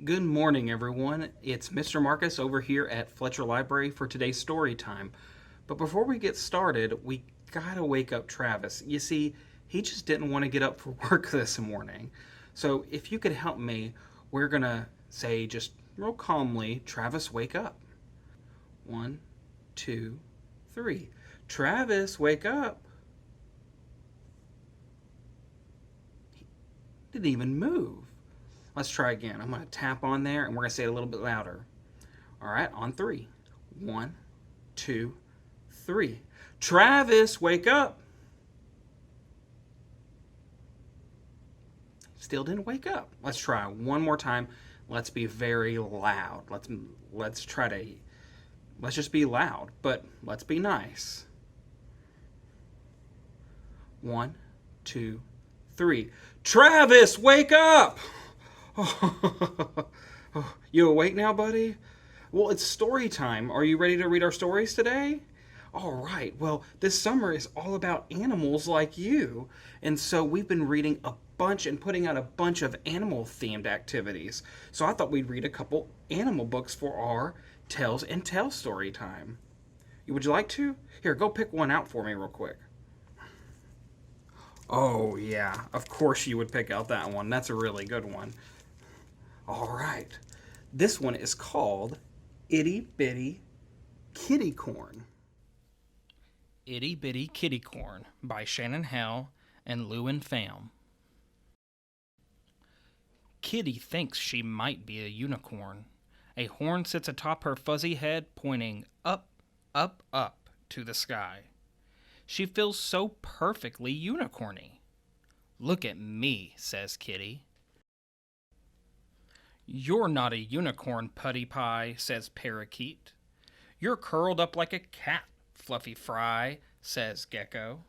Good morning, everyone. It's Mr. Marcus over here at Fletcher Library for today's story time. But before we get started, we gotta wake up Travis. You see, he just didn't want to get up for work this morning. So if you could help me, we're gonna say just real calmly, Travis, wake up. One, two, three. Travis, wake up. He didn't even move. Let's try again. I'm going to tap on there and we're going to say it a little bit louder. All right, on three. One, two, three. Travis, wake up. Still didn't wake up. Let's try one more time. Let's be very loud. Let's just be loud, but let's be nice. One, two, three. Travis, wake up. You awake now, buddy? Well, it's story time. Are you ready to read our stories today? All right. Well, this summer is all about animals like you. And so we've been reading a bunch and putting out a bunch of animal themed activities. So I thought we'd read a couple animal books for our Tales and Tell story time. Would you like to? Here, go pick one out for me real quick. Oh, yeah. Of course you would pick out that one. That's a really good one. All right. This one is called Itty Bitty Kitty Corn. Itty Bitty Kitty Corn by Shannon Howell and Lewin Pham. Kitty thinks she might be a unicorn. A horn sits atop her fuzzy head, pointing up, up, up to the sky. She feels so perfectly unicorny. Look at me, says Kitty. You're not a unicorn, Putty Pie, says Parakeet. You're curled up like a cat, Fluffy Fry, says Gecko.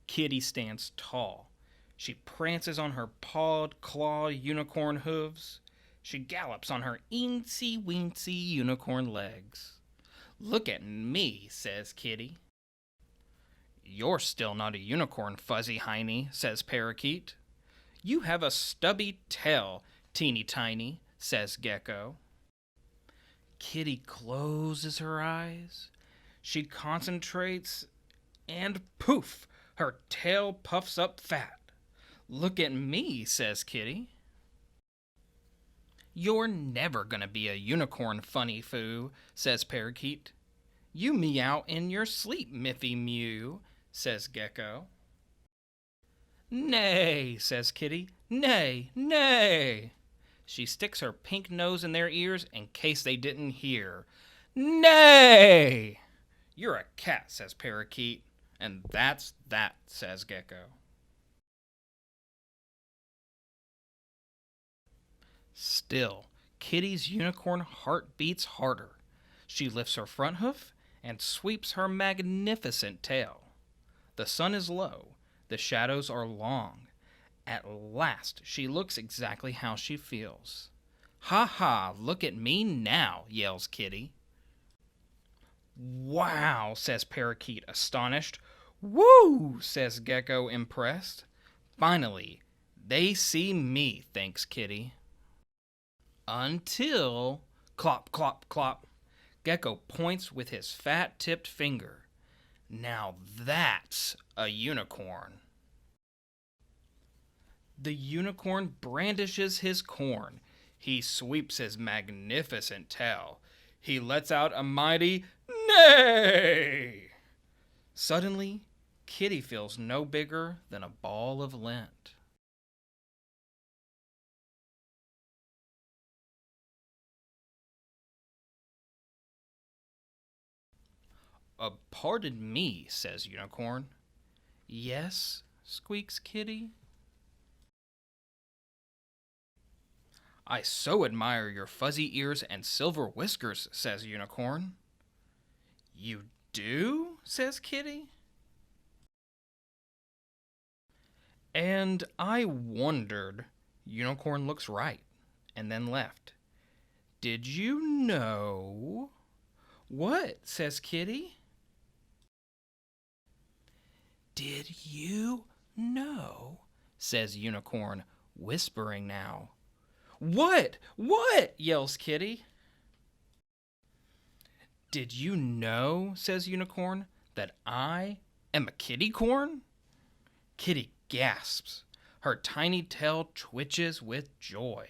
Kitty stands tall. She prances on her pawed, claw unicorn hooves. She gallops on her eensy-weensy unicorn legs. Look at me, says Kitty. You're still not a unicorn, Fuzzy Hiney, says Parakeet. You have a stubby tail, Teeny Tiny, says Gecko. Kitty closes her eyes. She concentrates, and poof, her tail puffs up fat. Look at me, says Kitty. You're never gonna be a unicorn, Funny Foo, says Parakeet. You meow in your sleep, Miffy Mew, says Gecko. Nay, says Kitty. Nay, nay. She sticks her pink nose in their ears in case they didn't hear. Nay! You're a cat, says Parakeet. And that's that, says Gecko. Still, Kitty's unicorn heart beats harder. She lifts her front hoof and sweeps her magnificent tail. The sun is low. The shadows are long. At last, she looks exactly how she feels. Ha ha, look at me now, yells Kitty. Wow, says Parakeet, astonished. Woo, says Gecko, impressed. Finally, they see me, thanks Kitty. Until, clop, clop, clop, Gecko points with his fat-tipped finger. Now that's a unicorn. The unicorn brandishes his corn. He sweeps his magnificent tail. He lets out a mighty neigh. Suddenly, Kitty feels no bigger than a ball of lint. Pardon me, says Unicorn. Yes, squeaks Kitty. I so admire your fuzzy ears and silver whiskers, says Unicorn. You do? Says Kitty. And I wondered. Unicorn looks right and then left. Did you know? What? Says Kitty. Did you know? Says Unicorn whispering now. What? What? Yells Kitty. Did you know, says Unicorn, that I am a kitty corn? Kitty gasps. Her tiny tail twitches with joy.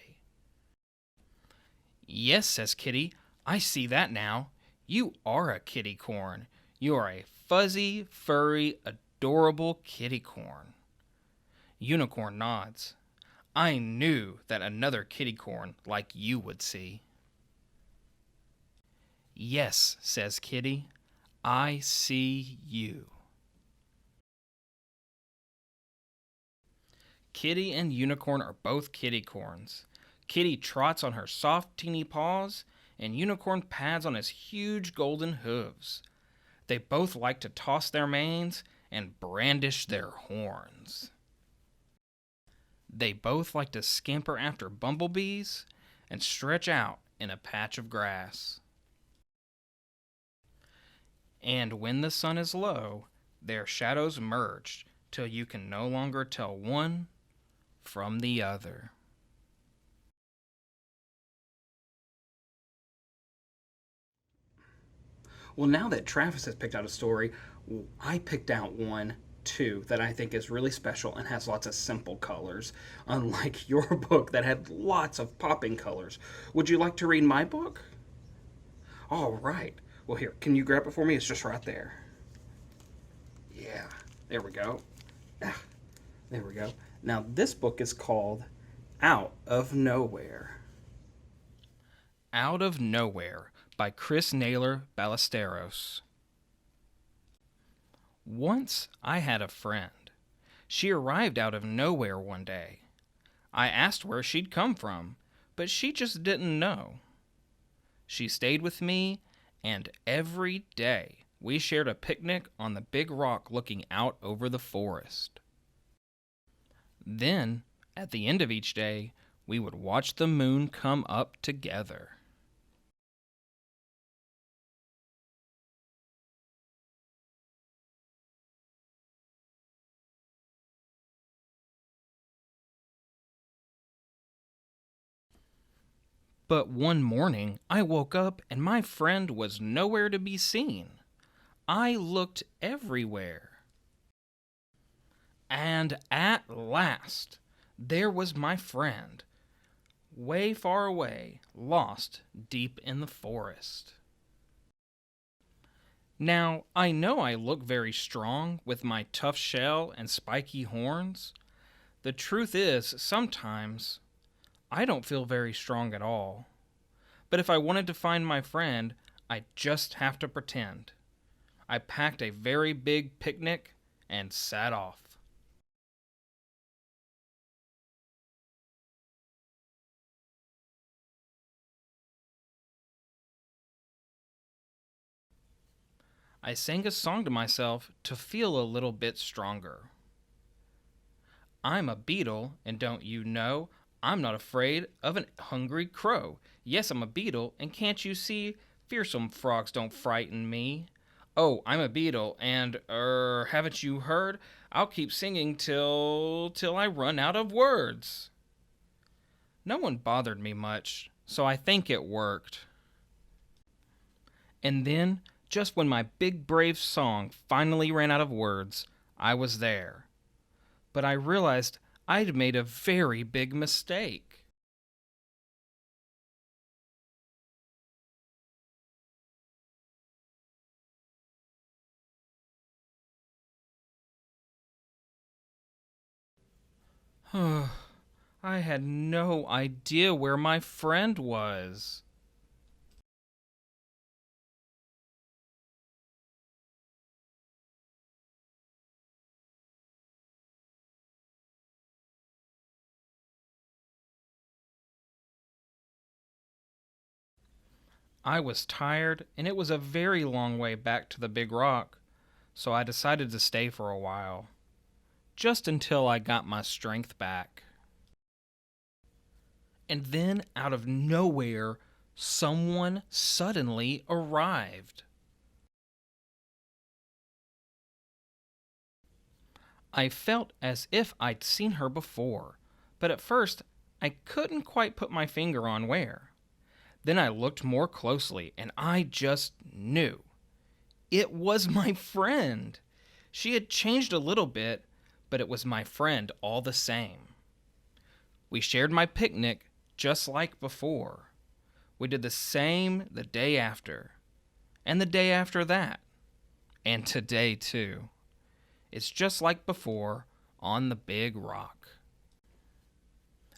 Yes, says Kitty, I see that now. You are a kitty corn. You are a fuzzy, furry, adorable kitty corn. Unicorn nods. I knew that another kitty corn like you would see. Yes, says Kitty, I see you. Kitty and Unicorn are both kitty corns. Kitty trots on her soft, teeny paws, and Unicorn pads on his huge golden hooves. They both like to toss their manes and brandish their horns. They both like to scamper after bumblebees and stretch out in a patch of grass. And when the sun is low, their shadows merge till you can no longer tell one from the other. Well, now that Travis has picked out a story, I picked out one too that I think is really special and has lots of simple colors, unlike your book that had lots of popping colors. Would you like to read my book? All right. Well, here, can you grab it for me? It's just right there. Yeah, there we go. Ah, there we go. Now, this book is called Out of Nowhere. Out of Nowhere by Chris Naylor Ballesteros. Once I had a friend. She arrived out of nowhere one day. I asked where she'd come from, but she just didn't know. She stayed with me, and every day we shared a picnic on the big rock looking out over the forest. Then, at the end of each day, we would watch the moon come up together. But one morning I woke up and my friend was nowhere to be seen. I looked everywhere. And at last, there was my friend, way far away, lost deep in the forest. Now, I know I look very strong with my tough shell and spiky horns. The truth is, sometimes I don't feel very strong at all. But if I wanted to find my friend, I'd just have to pretend. I packed a very big picnic and set off. I sang a song to myself to feel a little bit stronger. I'm a beetle, and don't you know, I'm not afraid of an hungry crow. Yes, I'm a beetle, and can't you see, fearsome frogs don't frighten me. Oh, I'm a beetle, and, haven't you heard? I'll keep singing till I run out of words. No one bothered me much, so I think it worked. And then, just when my big brave song finally ran out of words, I was there. But I realized I'd made a very big mistake. I had no idea where my friend was. I was tired, and it was a very long way back to the big rock, so I decided to stay for a while, just until I got my strength back. And then, out of nowhere, someone suddenly arrived. I felt as if I'd seen her before, but at first I couldn't quite put my finger on where. Then I looked more closely and I just knew. It was my friend. She had changed a little bit, but it was my friend all the same. We shared my picnic just like before. We did the same the day after, and the day after that, and today too. It's just like before on the big rock.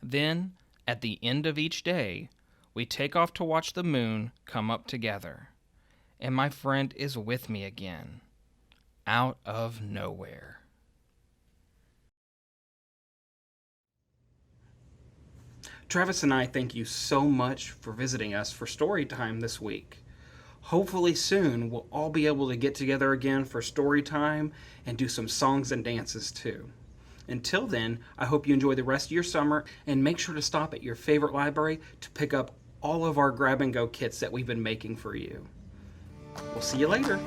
Then, at the end of each day, we take off to watch the moon come up together. And my friend is with me again, out of nowhere. Travis and I thank you so much for visiting us for story time this week. Hopefully soon we'll all be able to get together again for story time and do some songs and dances too. Until then, I hope you enjoy the rest of your summer and make sure to stop at your favorite library to pick up all of our grab and go kits that we've been making for you. We'll see you later.